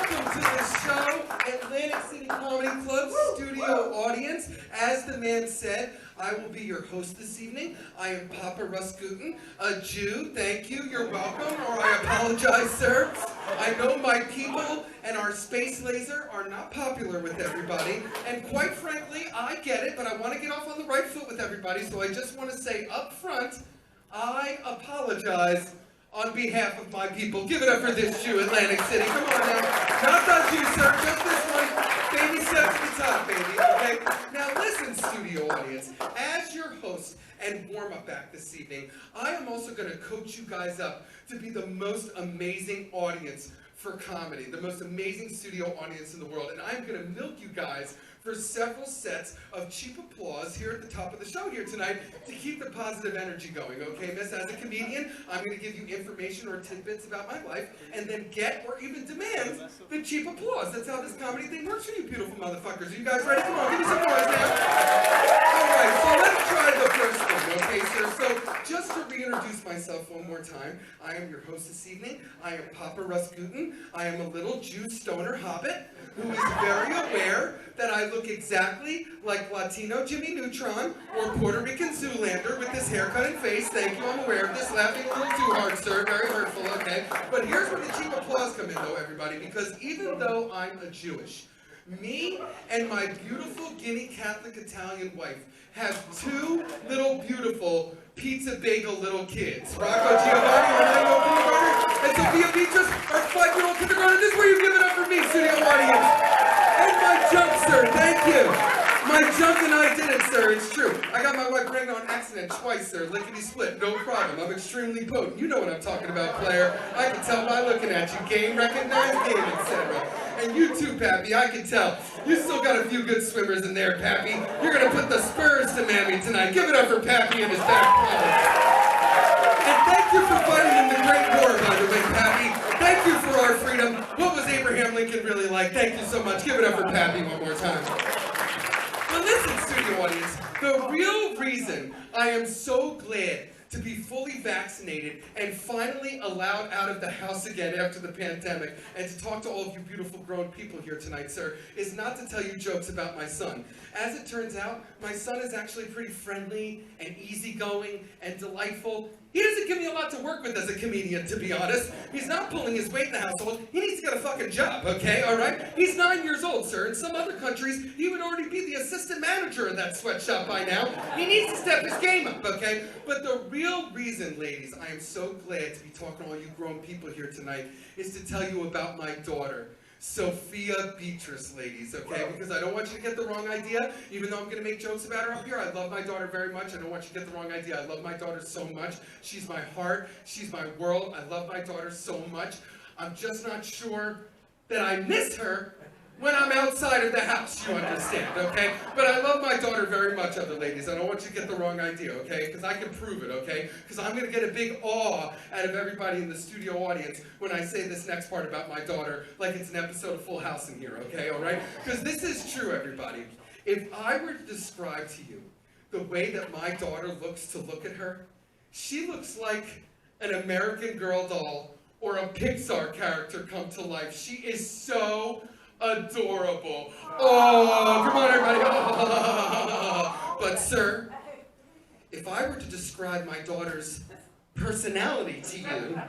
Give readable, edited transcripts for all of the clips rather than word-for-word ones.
welcome to the show, Atlantic City Comedy Club studio audience. As the man said, I will be your host this evening. I am POPPA RUS GUTIN, a Jew. Thank you, you're welcome, or I apologize, sir. I know my people and our space laser are not popular with everybody, and quite frankly, I get it, but I want to get off on the right foot with everybody, so I just want to say up front, I apologize on behalf of my people. Give it up for this Jew, Atlantic City. Come on now. Not that Jew, sir. Just this one. Baby steps to the top, baby. Okay? Now listen, studio audience. As your host and warm-up act this evening, I am also going to coach you guys up to be the most amazing audience for comedy. The most amazing studio audience in the world. And I'm going to milk you guys for several sets of cheap applause here at the top of the show here tonight to keep the positive energy going, okay, miss? As a comedian, I'm going to give you information or tidbits about my life and then get or even demand the cheap applause. That's how this comedy thing works for you beautiful motherfuckers. Are you guys ready? Come on, give me some noise now. All right, so let's try the first one, okay, sir? So just to reintroduce myself one more time, I am your host this evening. I am POPPA RUS GUTIN. I am a little Jew stoner hobbit who is very aware that I look exactly like Latino Jimmy Neutron or Puerto Rican Zoolander with this haircut and face. Thank you, I'm aware of this. Laughing a little too hard, sir. Very hurtful, okay? But here's where the cheap applause come in, though, everybody, because even though I'm a Jewish, me and my beautiful Guinea Catholic Italian wife have two little beautiful pizza bagel little kids. Rocco Giovanni, our 9-year-old kindergartner, and Sophia Beatrice, our 5-year-old kindergartner. This is where you give it up for me, studio audience. And my jump, sir, thank you. My jump and I did it, sir, it's true. I got my wife pregnant on accident twice, sir, lickety split, no problem. I'm extremely potent. You know what I'm talking about, player. I can tell by looking at you. Game recognized, game, etc. And you too, Pappy, I can tell. You still got a few good swimmers in there, Pappy. You're gonna put the spurs to Mammy tonight. Give it up for Pappy and his back pocket. And thank you for fighting in the Great War, by the way, Pappy. Thank you for our freedom. What was Abraham Lincoln really like? Thank you so much. Give it up for Pappy one more time. But listen, studio audience, the real reason I am so glad to be fully vaccinated and finally allowed out of the house again after the pandemic and to talk to all of you beautiful grown people here tonight, sir, is not to tell you jokes about my son. As it turns out, my son is actually pretty friendly and easygoing and delightful. He doesn't give me a lot to work with as a comedian, to be honest. He's not pulling his weight in the household. He needs to get a fucking job, okay, all right? He's 9 years old, sir. In some other countries, he would already be the assistant manager of that sweatshop by now. He needs to step his game up, okay? But the real reason, ladies, I am so glad to be talking to all you grown people here tonight is to tell you about my daughter. Sophia Beatrice, ladies, okay? Because I don't want you to get the wrong idea, even though I'm going to make jokes about her up here. I love my daughter very much. I don't want you to get the wrong idea. I love my daughter so much. She's my heart. She's my world. I love my daughter so much. I'm just not sure that I miss her when I'm outside of the house, you understand, okay? But I love my daughter very much, other ladies. I don't want you to get the wrong idea, okay? Because I can prove it, okay? Because I'm going to get a big awe out of everybody in the studio audience when I say this next part about my daughter, like it's an episode of Full House in here, okay, all right? Because this is true, everybody. If I were to describe to you the way that my daughter looks to look at her, she looks like an American Girl doll or a Pixar character come to life. She is so adorable. Oh, come on, everybody. Oh. But, sir, if I were to describe my daughter's personality to you,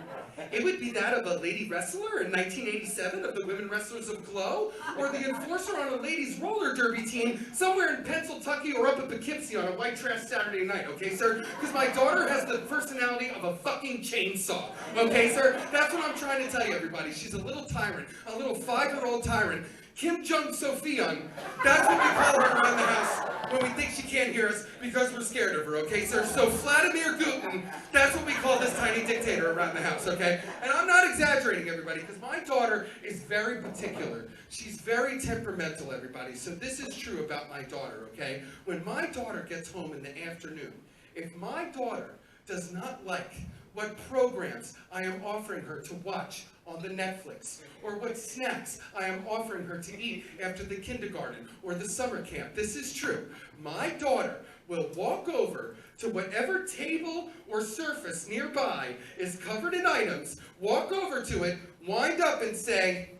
it would be that of a lady wrestler in 1987 of the Women Wrestlers of Glow, or the enforcer on a ladies roller derby team somewhere in Pennsylvania or up at Poughkeepsie on a white trash Saturday night, okay, sir? Because my daughter has the personality of a fucking chainsaw, okay, sir? That's what I'm trying to tell you, everybody. She's a little tyrant, a little 5-year-old tyrant. Kim Jong-Sophion, that's what we call her around the house when we think she can't hear us because we're scared of her, okay, sir? So Vladimir Putin, that's what we call this tiny dictator around the house, okay? And I'm not exaggerating, everybody, because my daughter is very particular. She's very temperamental, everybody. So this is true about my daughter, okay? When my daughter gets home in the afternoon, if my daughter does not like what programs I am offering her to watch on the Netflix, or what snacks I am offering her to eat after the kindergarten or the summer camp. This is true. My daughter will walk over to whatever table or surface nearby is covered in items, walk over to it, wind up and say,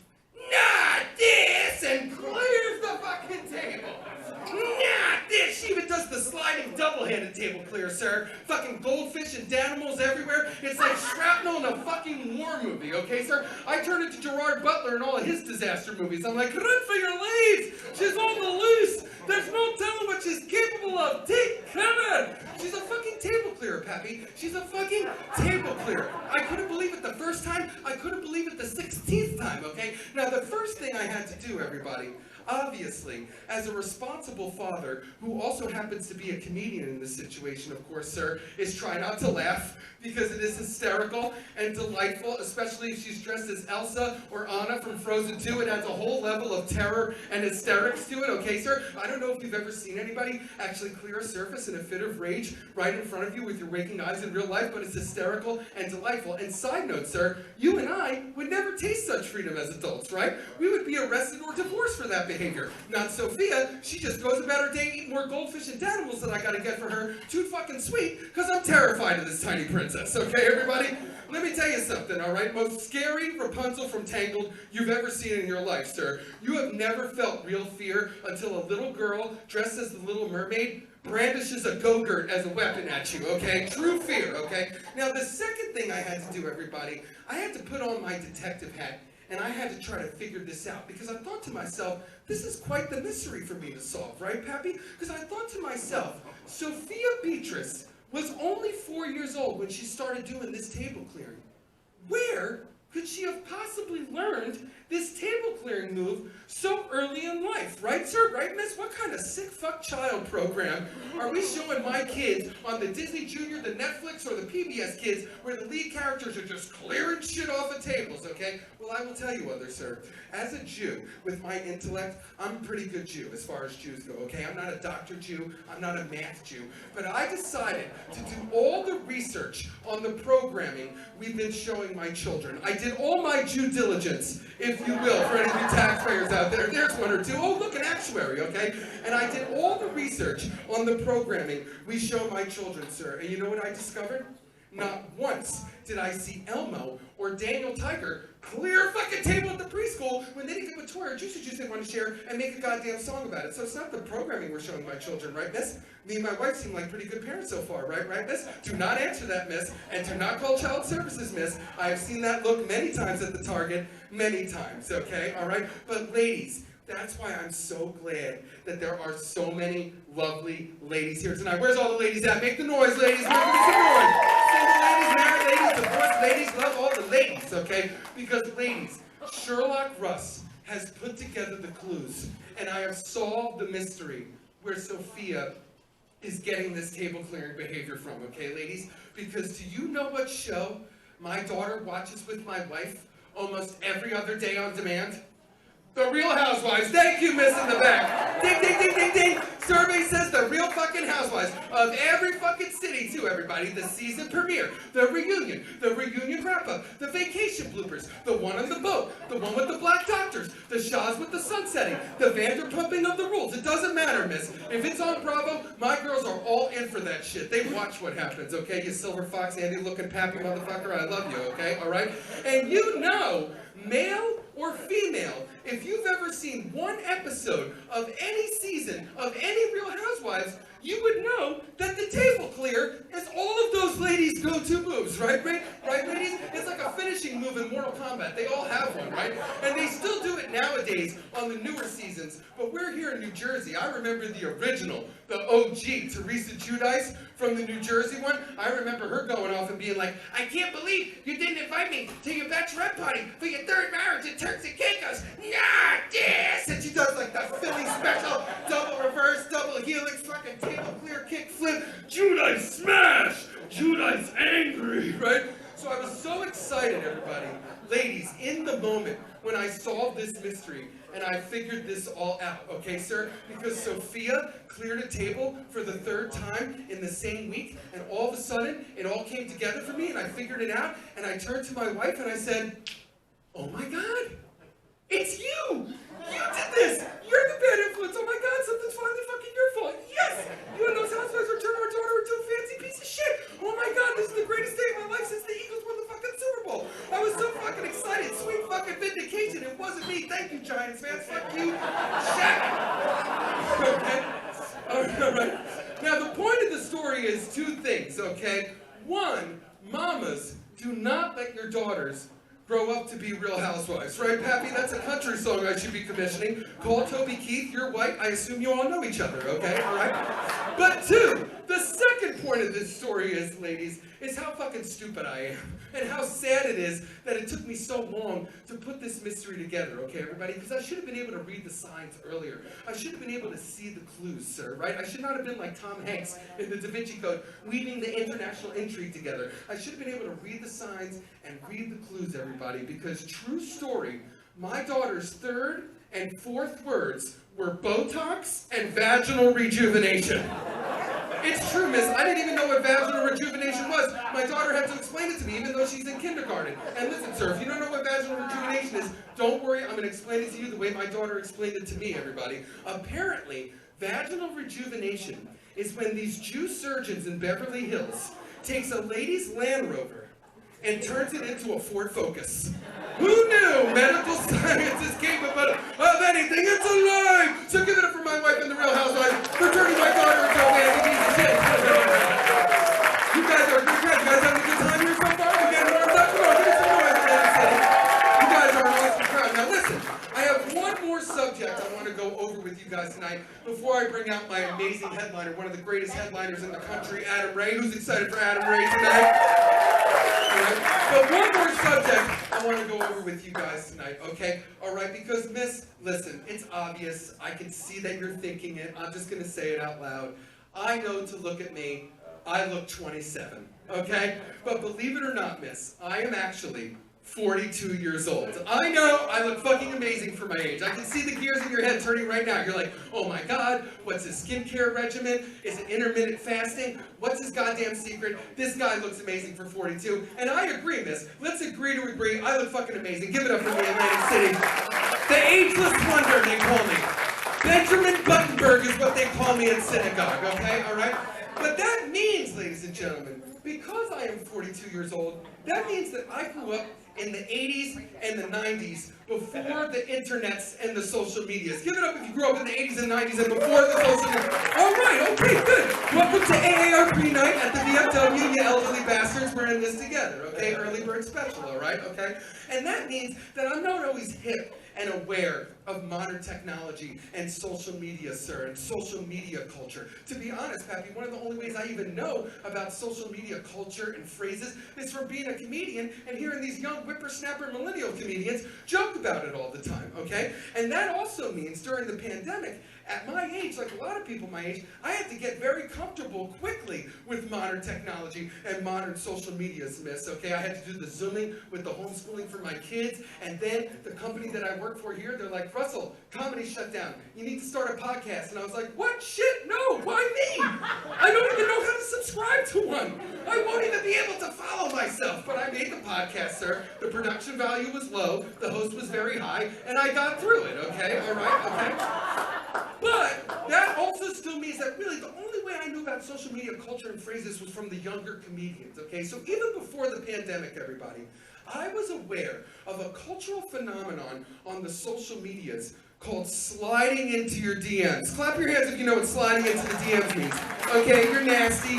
not this, and clears the fucking table. Not this. She even does the sliding double-handed table clear, sir. Fucking goldfish and danimals everywhere. It's like shrapnel in a fucking war movie, okay, sir? I turn into Gerard Butler in all of his disaster movies. I'm like, run for your lives. She's on the loose. There's no telling what she's capable of. Take cover. She's a fucking table clearer, Pappy. She's a fucking table clearer. I couldn't believe it the first time. I couldn't believe it the 16th time, okay? Now, the first thing I had to do, everybody, obviously, as a responsible father, who also happens to be a comedian in this situation, of course, sir, is try not to laugh, because it is hysterical and delightful, especially if she's dressed as Elsa or Anna from Frozen 2. It adds a whole level of terror and hysterics to it, okay, sir? I don't know if you've ever seen anybody actually clear a surface in a fit of rage right in front of you with your waking eyes in real life, but it's hysterical and delightful. And side note, sir, you and I would never taste such freedom as adults, right? We would be arrested or divorced for that behavior. Not Sophia. She just goes about her day eating more goldfish and animals that I gotta get for her. Too fucking sweet, because I'm terrified of this tiny princess. Okay, everybody? Let me tell you something, all right? Most scary Rapunzel from Tangled you've ever seen in your life, sir. You have never felt real fear until a little girl dressed as the Little Mermaid brandishes a go-gurt as a weapon at you, okay? True fear, okay? Now, the second thing I had to do, everybody, I had to put on my detective hat, and I had to try to figure this out, because I thought to myself, this is quite the mystery for me to solve, right, Pappy? Because I thought to myself, Sophia Beatrice was only 4 years old when she started doing this table clearing. Where could she have possibly learned this table clearing move so early in life? Right, sir? Right, miss? What kind of sick fuck child program are we showing my kids on the Disney Junior, the Netflix, or the PBS Kids where the lead characters are just clearing shit off of tables, okay? Well, I will tell you other, sir. As a Jew, with my intellect, I'm a pretty good Jew as far as Jews go, okay? I'm not a doctor Jew, I'm not a math Jew, but I decided to do all the research on the programming we've been showing my children. I did all my Jew diligence, if you will, for any of you taxpayers out there. There's one or two. Oh, look, an actuary, okay? And I did all the research on the programming we show my children, sir. And you know what I discovered? Not once did I see Elmo or Daniel Tiger clear a fucking table at the preschool when they didn't give a toy or juicy juice they want to share and make a goddamn song about it. So it's not the programming we're showing my children, right, miss? Me and my wife seem like pretty good parents so far, right, miss? Do not answer that, miss, and do not call child services, miss. I have seen that look many times at the Target, many times, okay, all right? But ladies, that's why I'm so glad that there are so many lovely ladies here tonight. Where's all the ladies at? Make the noise, ladies. Make some noise. Single ladies, married ladies, divorced ladies, love all the ladies, okay? Because ladies, Sherlock Russ has put together the clues, and I have solved the mystery where Sophia is getting this table clearing behavior from, okay, ladies? Because do you know what show my daughter watches with my wife almost every other day on demand? The Real Housewives. Thank you, miss in the back. Ding, ding, ding, ding, ding. Survey says the Real fucking Housewives of every fucking city, too, everybody. The season premiere, the reunion wrap-up, the vacation bloopers, the one on the boat, the one with the black doctors, the Shaws with the sunsetting, the Vanderpumping of the rules. It doesn't matter, miss. If it's on Bravo, my girls are all in for that shit. They watch what happens, okay? You silver fox, Andy-looking pappy motherfucker, I love you, okay? All right? And you know, male or female, if you've ever seen one episode of any season of any Real Housewives, you would know that the table clear is all of those ladies' go-to moves, right, ladies? It's like a finishing move in Mortal Kombat. They all have one, right? And they still do it nowadays on the newer seasons. But we're here in New Jersey. I remember the original, the OG, Teresa Giudice from the New Jersey one. I remember her going off and being like, I can't believe you didn't invite me to your bachelorette party for your third marriage in Turks and Caicos. Not this! And she does like the Philly special, double reverse, double helix, fucking table clear kick flip, Giudice smash! Giudice angry, right? So I was so excited, everybody. Ladies, in the moment when I solved this mystery and I figured this all out, okay, sir? Because Sophia cleared a table for the third time in the same week, and all of a sudden, it all came together for me, and I figured it out, and I turned to my wife and I said, oh my God, it's you! You did this! You're the bad influence! Oh my God, something's finally fucking your fault! Yes! You and those housewives are turning our daughter into a fancy piece of shit! Oh my God, this is the greatest day of my life since the Eagles won the fucking Super Bowl! I was so fucking excited! Sweet fucking vindication! It wasn't me Thank you, Giants fans. Fuck you. Shaq. Okay? All right. Now, the point of the story is two things, okay? One, mamas, do not let your daughters grow up to be real housewives. Right, Pappy? That's a country song I should be commissioning. Call Toby Keith, you're white. I assume you all know each other, okay? All right? But two, the second point of this story is, ladies, is how fucking stupid I am. And how sad it is that it took me so long to put this mystery together, okay, everybody? Because I should have been able to read the signs earlier. I should have been able to see the clues, sir, right? I should not have been like Tom Hanks in the Da Vinci Code, weaving the international intrigue together. I should have been able to read the signs and read the clues, everybody, because true story, my daughter's third and fourth words were Botox and vaginal rejuvenation. It's true, miss. I didn't even know what vaginal rejuvenation was. My daughter had to explain it to me, even though she's in kindergarten. And listen, sir, if you don't know what vaginal rejuvenation is, don't worry. I'm going to explain it to you the way my daughter explained it to me, everybody. Apparently, vaginal rejuvenation is when these Jew surgeons in Beverly Hills takes a lady's Land Rover and turns it into a Ford Focus. Who knew medical science is capable of anything? It's alive! So give it up for my wife and the Real Housewives for turning my daughter into a man. You guys are good guys. You guys having a good time here so far? You getting warmed up? Come on, give me some noise in Atlantic City. You guys are an awesome crowd. Now listen, I have one more subject I want to go over with you guys tonight before I bring out my amazing headliner, one of the greatest headliners in the country, Adam Ray. Who's excited for Adam Ray tonight? But one more subject I want to go over with you guys tonight, okay? All right, because miss, listen, it's obvious. I can see that you're thinking it. I'm just going to say it out loud. I know to look at me, I look 27, okay? But believe it or not, miss, I am actually 42 years old. I know I look fucking amazing for my age. I can see the gears in your head turning right now. You're like, oh my God, what's his skincare regimen? Is it intermittent fasting? What's his goddamn secret? This guy looks amazing for 42. And I agree, miss. Let's agree to agree. I look fucking amazing. Give it up for me, Atlantic City. The ageless wonder, they call me. Benjamin Buttonberg is what they call me in synagogue, okay? All right? But that means, ladies and gentlemen, because I am 42 years old, that means that I grew up in the 80s and the 90s, before the internets and the social medias. Give it up if you grew up in the 80s and 90s and before the social media. All right, okay, good. Welcome to AARP night at the VFW, you elderly bastards. We're in this together, okay? Early bird special, all right, okay? And that means that I'm not always hip and aware of modern technology and social media, sir, and social media culture. To be honest, Pappy, one of the only ways I even know about social media culture and phrases is from being a comedian and hearing these young whippersnapper millennial comedians joke about it all the time, okay? And that also means during the pandemic, at my age, like a lot of people my age, I had to get very comfortable quickly with modern technology and modern social medias, miss, okay? I had to do the Zooming with the homeschooling for my kids, and then the company that I work for here, they're like, Russell, comedy shut down. You need to start a podcast. And I was like, what? Shit, no, why me? I don't even know how to subscribe to one. I won't even be able to follow myself. But I made the podcast, sir. The production value was low, the host was very high, and I got through it, okay? All right, okay? But that also still means that really the only way I knew about social media culture and phrases was from the younger comedians, okay? So even before the pandemic, everybody, I was aware of a cultural phenomenon on the social medias called sliding into your DMs. Clap your hands if you know what sliding into the DMs means. Okay, you're nasty,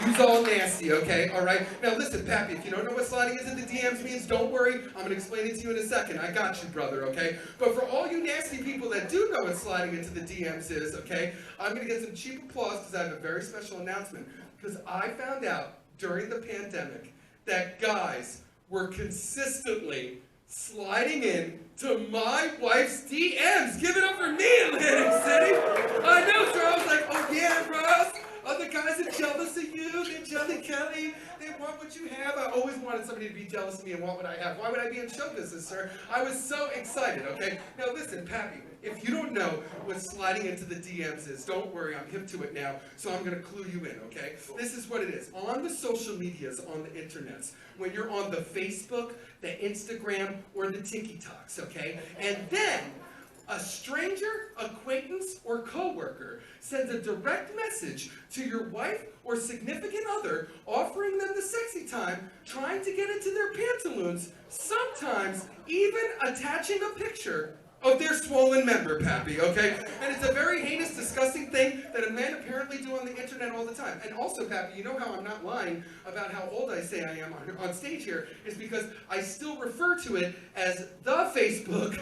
you's all nasty, okay? All right? Now listen, Pappy, if you don't know what sliding into the DMs means, don't worry. I'm going to explain it to you in a second. I got you, brother, okay? But for all you nasty people that do know what sliding into the DMs is, okay, I'm going to get some cheap applause because I have a very special announcement. Because I found out during the pandemic that guys were consistently sliding in to my wife's DMs. Give it up for me, Atlantic City. I know, sir. I was like, oh yeah, Russ. Other guys are jealous of you. They're Jelly Kelly. They want what you have. I always wanted somebody to be jealous of me and want what I have. Why would I be in show business, sir? I was so excited, okay? Now listen, Pappy, if you don't know what sliding into the DMs is, don't worry, I'm hip to it now, so I'm gonna clue you in, okay? This is what it is. On the social medias, on the internets, when you're on the Facebook, the Instagram, or the TikToks, okay? And then a stranger, acquaintance, or coworker sends a direct message to your wife or significant other offering them the sexy time, trying to get into their pantaloons, sometimes even attaching a picture of their swollen member, Pappy, okay? And it's a very heinous, disgusting thing that a men apparently do on the internet all the time. And also, Pappy, you know how I'm not lying about how old I say I am on stage here, is because I still refer to it as the Facebook,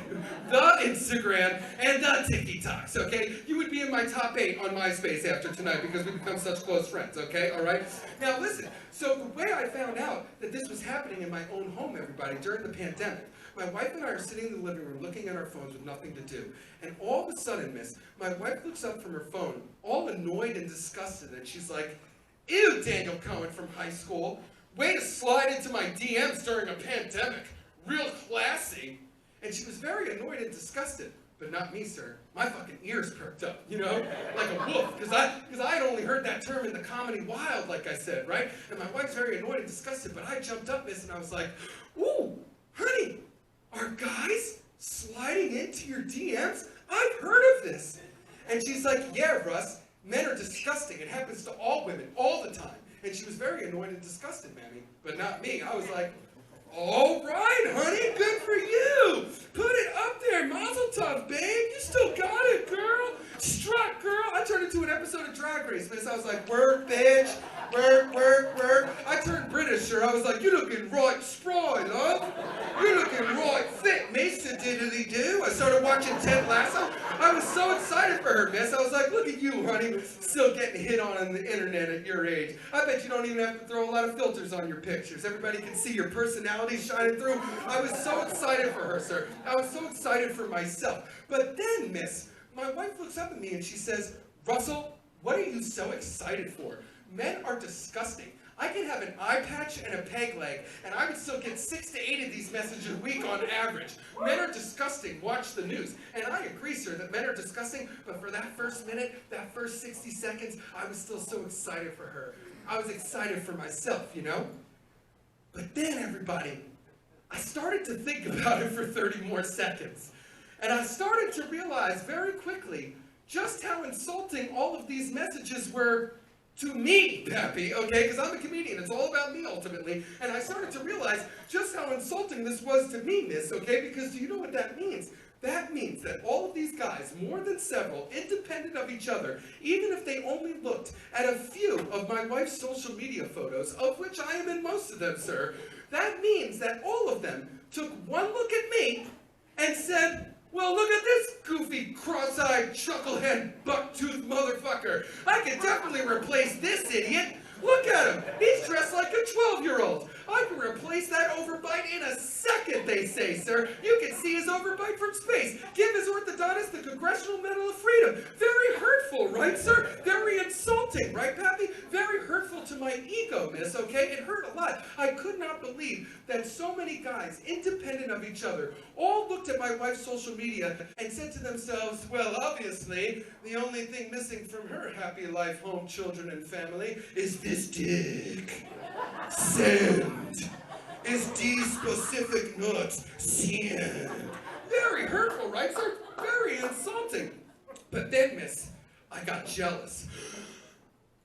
the Instagram, and the TikToks, okay? You would be in my top 8 on MySpace after tonight because we become such close friends, okay? All right? Now listen, so the way I found out that this was happening in my own home, everybody, during the pandemic, my wife and I are sitting in the living room looking at our phones with nothing to do. And all of a sudden, miss, my wife looks up from her phone, all annoyed and disgusted, and she's like, "Ew, Daniel Cohen from high school. Way to slide into my DMs during a pandemic. Real classy." And she was very annoyed and disgusted. But not me, sir. My fucking ears perked up, you know? Like a wolf, because I had only heard that term in the comedy Wild, like I said, right? And my wife's very annoyed and disgusted, but I jumped up, miss, and I was like, "Ooh, honey, are guys sliding into your DMs? I've heard of this." And she's like, "Yeah, Russ, men are disgusting. It happens to all women, all the time." And she was very annoyed and disgusted, Mammy, but not me. I was like, "All right, honey, good for you. Put it up there, mazel tov, babe. You still got it, girl. Strut, girl." I turned into an episode of Drag Race, miss. I was like, "Work, bitch. Work, work, work." I turned British, sir. I was like, "You looking right spry, love. You looking right fit, miss, diddly-do." I started watching Ted Lasso. I was so excited for her, miss. I was like, "Look at you, honey, still getting hit on the internet at your age. I bet you don't even have to throw a lot of filters on your pictures. Everybody can see your personality shining through." I was so excited for her, sir. I was so excited for myself. But then, miss, my wife looks up at me and she says, "Russell, what are you so excited for? Men are disgusting. I could have an eye patch and a peg leg, and I would still get 6 to 8 of these messages a week on average. Men are disgusting. Watch the news." And I agree, sir, that men are disgusting, but for that first minute, that first 60 seconds, I was still so excited for her. I was excited for myself, you know? But then, everybody, I started to think about it for 30 more seconds. And I started to realize very quickly just how insulting all of these messages were to me, Pappy, okay? Because I'm a comedian. It's all about me, ultimately. And I started to realize just how insulting this was to me, miss, okay? Because do you know what that means? That means that all of these guys, more than several, independent of each other, even if they only looked at a few of my wife's social media photos, of which I am in most of them, sir, that means that all of them took one look at me and said, "Well, look at this goofy, cross-eyed, chucklehead, buck-toothed motherfucker. I can definitely replace this idiot. Look at him. He's dressed like a 12-year-old. I can replace that overbite in a second," they say, sir. "You can see his overbite from space. Give his orthodontist the Congressional Medal of Freedom." Very hurtful, right, sir? Very insulting, right, Pappy? Very hurtful to my ego, miss, okay? It hurt a lot. I could not believe that so many guys, independent of each other, all looked at my wife's social media and said to themselves, "Well, obviously, the only thing missing from her happy life, home, children, and family is this dick. Send. Is these specific nuts send." Very hurtful, right, sir? Very insulting. But then, miss, I got jealous.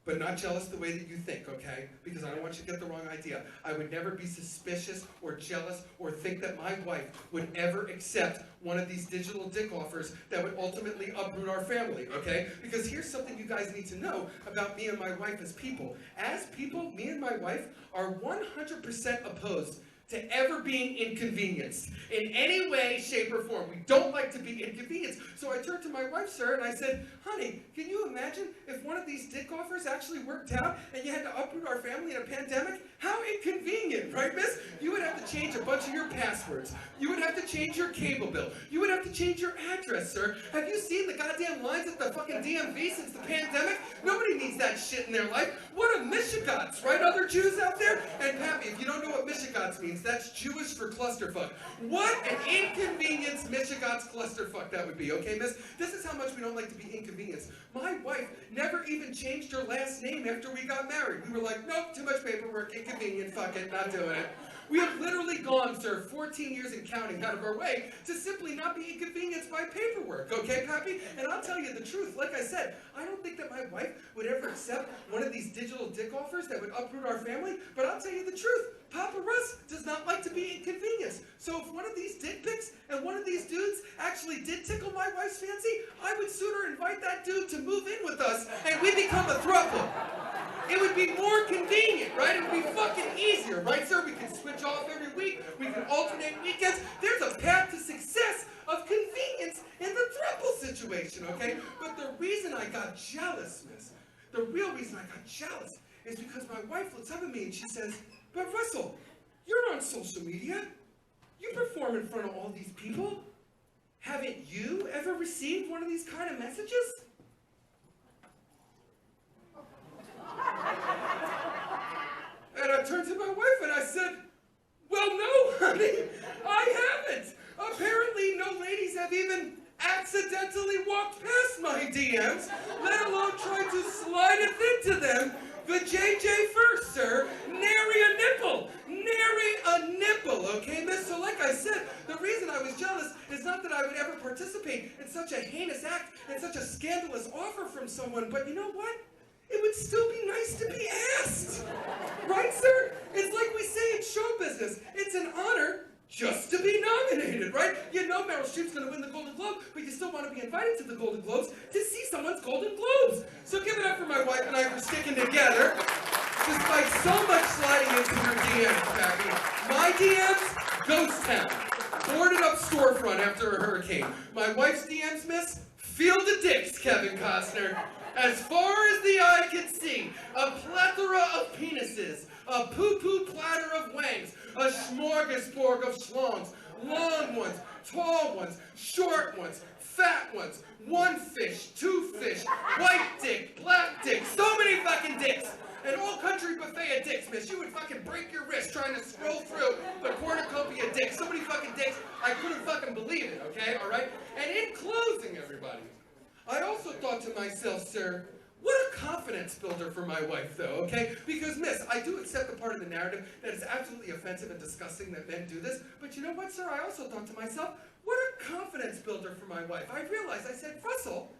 But not jealous the way that you think, okay? Because I don't want you to get the wrong idea. I would never be suspicious or jealous or think that my wife would ever accept one of these digital dick offers that would ultimately uproot our family, okay? Because here's something you guys need to know about me and my wife as people. As people, me and my wife are 100% opposed to ever being inconvenienced in any way, shape, or form. We don't like to be inconvenienced. So I turned to my wife, sir, and I said, "Honey, can you imagine if one of these dick offers actually worked out and you had to uproot our family in a pandemic? How inconvenient, right, miss? You would have to change a bunch of your passwords. You would have to change your cable bill. You would have to change your address, sir. Have you seen the goddamn lines at the fucking DMV since the pandemic? Nobody needs that shit in their life. What a mishigots, right, other Jews out there?" And Pappy, if you don't know what mishigots means, that's Jewish for clusterfuck. What an inconvenience mishigots clusterfuck that would be, okay, miss? This is how much we don't like to be inconvenienced. My wife never even changed her last name after we got married. We were like, "Nope, too much paperwork, inconvenient, fuck it, not doing it." We have literally gone, sir, 14 years and counting out of our way to simply not be inconvenienced by paperwork, okay, Pappy? And I'll tell you the truth. Like I said, I don't think that my wife would ever accept one of these digital dick offers that would uproot our family, but I'll tell you the truth. Papa Russ does not like to be inconvenienced. So if one of these dick pics and one of these dudes actually did tickle my wife's fancy, I would sooner invite that dude to move in with us and we become a throuple. It would be more convenient, right? It would be fucking easier, right, sir? We can switch off every week. We can alternate weekends. There's a path to success of convenience in the throuple situation, okay? But the reason I got jealous, miss, the real reason I got jealous is because my wife looks up at me and she says, "But Russell, you're on social media. You perform in front of all these people. Haven't you ever received one of these kind of messages?" And I turned to my wife and I said, "Well, no, honey, I haven't. Apparently, no ladies have even accidentally walked past my DMs, let alone tried to slide it into them. The JJ first, sir. Nary a nipple. Nary a nipple, okay, miss? So like I said, the reason I was jealous is not that I would ever participate in such a heinous act and such a scandalous offer from someone, but you know what? It would still be nice to be asked. Right, sir? It's like we say in show business. It's an honor just to be nominated, right? You know Meryl Streep's going to win the Golden Globe, but you still want to be invited to the Golden Globes to see someone's Golden Globes. So give it up for my wife and I for sticking together, despite so much sliding into your DMs, Pappy. My DMs, ghost town. Boarded up storefront after a hurricane. My wife's DMs, miss, field of dicks, Kevin Costner. As far as the eye can see, a plethora of penises, a poo-poo platter of wangs, a smorgasbord of schlongs, long ones, tall ones, short ones, fat ones, one fish, two fish, white dick, black dick, so many fucking dicks. An old country buffet of dicks, miss. You would fucking break your wrist trying to scroll through the cornucopia of dicks. So many fucking dicks, I couldn't fucking believe it, okay, all right? And in closing, everybody, I also thought to myself, sir, what a confidence builder for my wife, though, okay? Because, miss, I do accept the part of the narrative that is absolutely offensive and disgusting that men do this, but you know what, sir? I also thought to myself, what a confidence builder for my wife. I realized, I said, Russell,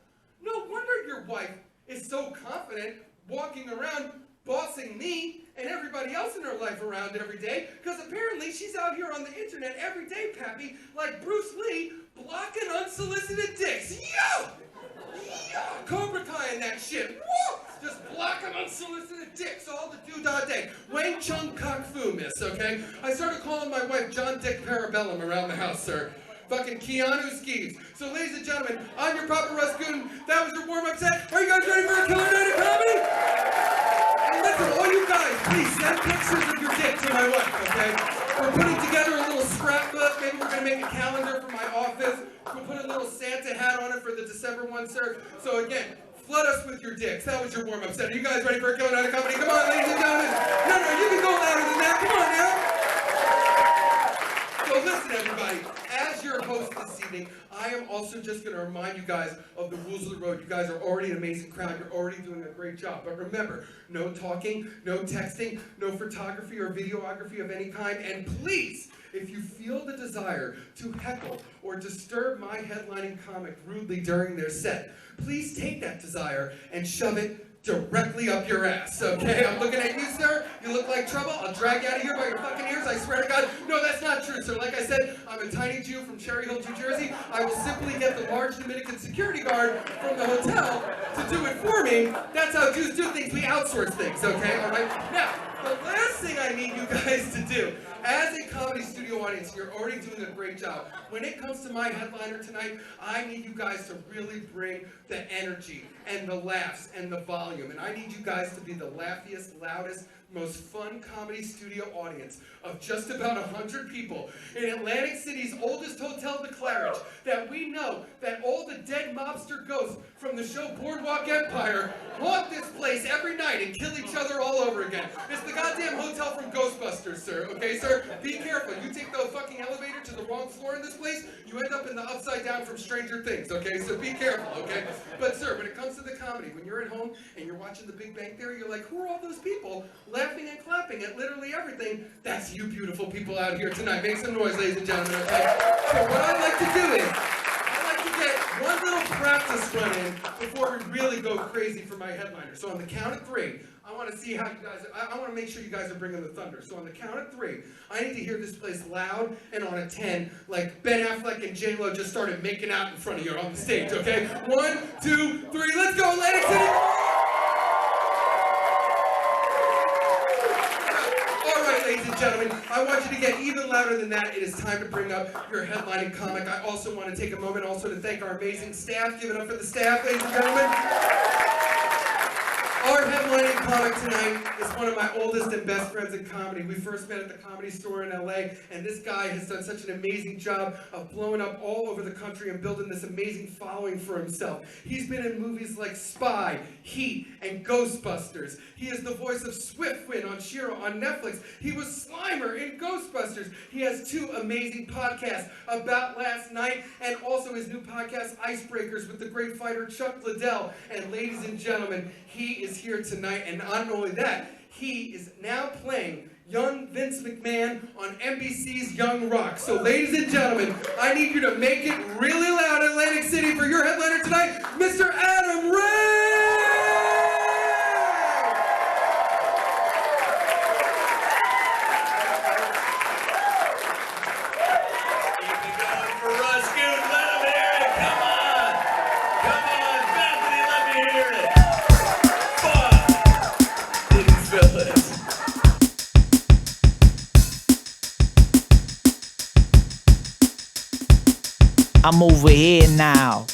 no wonder your wife is so confident walking around bossing me and everybody else in her life around every day, because apparently she's out here on the internet every day, Pappy, like Bruce Lee, blocking unsolicited dicks. Yo! Yeah, Cobra Kai and that shit. Woo! Just block them unsolicited dicks all the doo-dah day. Wang Chung Kung Fu, miss, okay? I started calling my wife John Dick Parabellum around the house, sir. Fucking Keanu Skeeves. So, ladies and gentlemen, I'm your Papa Russ Gutin. That was your warm-up set. Are you guys ready for a killer night of comedy? And listen, all you guys, please send pictures of your dick to my wife, okay? We're putting together a little scrapbook. Maybe we're going to make a calendar for my office. We'll put a little Santa hat on it for the December one, sir. So again, flood us with your dicks. That was your warm-up set. Are you guys ready for a killer night of comedy? Come on, ladies and gentlemen. No, you can go louder than that. Come on now. So listen, everybody. As your host this evening, I am also just going to remind you guys of the rules of the road. You guys are already an amazing crowd. You're already doing a great job. But remember, no talking, no texting, no photography or videography of any kind. And please, if you feel the desire to heckle or disturb my headlining comic rudely during their set, please take that desire and shove it directly up your ass, okay? I'm looking at you, sir. You look like trouble. I'll drag you out of here by your fucking ears. I swear to God. No, that's not true, sir. Like I said, I'm a tiny Jew from Cherry Hill, New Jersey. I will simply get the large Dominican security guard from the hotel to do it for me. That's how Jews do things. We outsource things, okay? All right? Now, the last thing I need you guys to do, as a comedy studio audience, you're already doing a great job. When it comes to my headliner tonight, I need you guys to really bring the energy and the laughs and the volume. And I need you guys to be the laughiest, loudest, most fun comedy studio audience of just about 100 people in Atlantic City's oldest hotel, the Claridge, that we know that all the dead mobster ghosts from the show Boardwalk Empire haunt this place every night and kill each other all over again. It's the goddamn hotel from Ghostbusters, sir. Okay, sir? Be careful. You take the fucking elevator to the wrong floor in this place, you end up in the upside down from Stranger Things, okay? So be careful, okay? But, sir, when it comes to the comedy, when you're at home and you're watching The Big Bang Theory, you're like, who are all those people laughing and clapping at literally everything. That's you beautiful people out here tonight. Make some noise, ladies and gentlemen, okay? So what I'd like to do is, get one little practice run in before we really go crazy for my headliner. So on the count of three, I want to see how you guys, I want to make sure you guys are bringing the thunder. So on the count of three, I need to hear this place loud, and on a 10, like Ben Affleck and J-Lo just started making out in front of you on the stage, okay? 1, 2, 3, let's go, Atlantic City! Ladies and gentlemen, I want you to get even louder than that. It is time to bring up your headlining comic. I also want to take a moment also to thank our amazing staff. Give it up for the staff, ladies and gentlemen. Our headlining comic tonight is one of my oldest and best friends in comedy. We first met at the Comedy Store in LA, and this guy has done such an amazing job of blowing up all over the country and building this amazing following for himself. He's been in movies like Spy, Heat, and Ghostbusters. He is the voice of Swiftwind on Shira on Netflix. He was Slimer in Ghostbusters. He has 2 amazing podcasts, About Last Night, and also his new podcast, Icebreakers, with the great fighter Chuck Liddell. And ladies and gentlemen, he is here tonight, and not only that, he is now playing young Vince McMahon on NBC's Young Rock. So ladies and gentlemen, I need you to make it really loud in Atlantic City for your headliner tonight, Mr. Adam Ray! I'm over here now.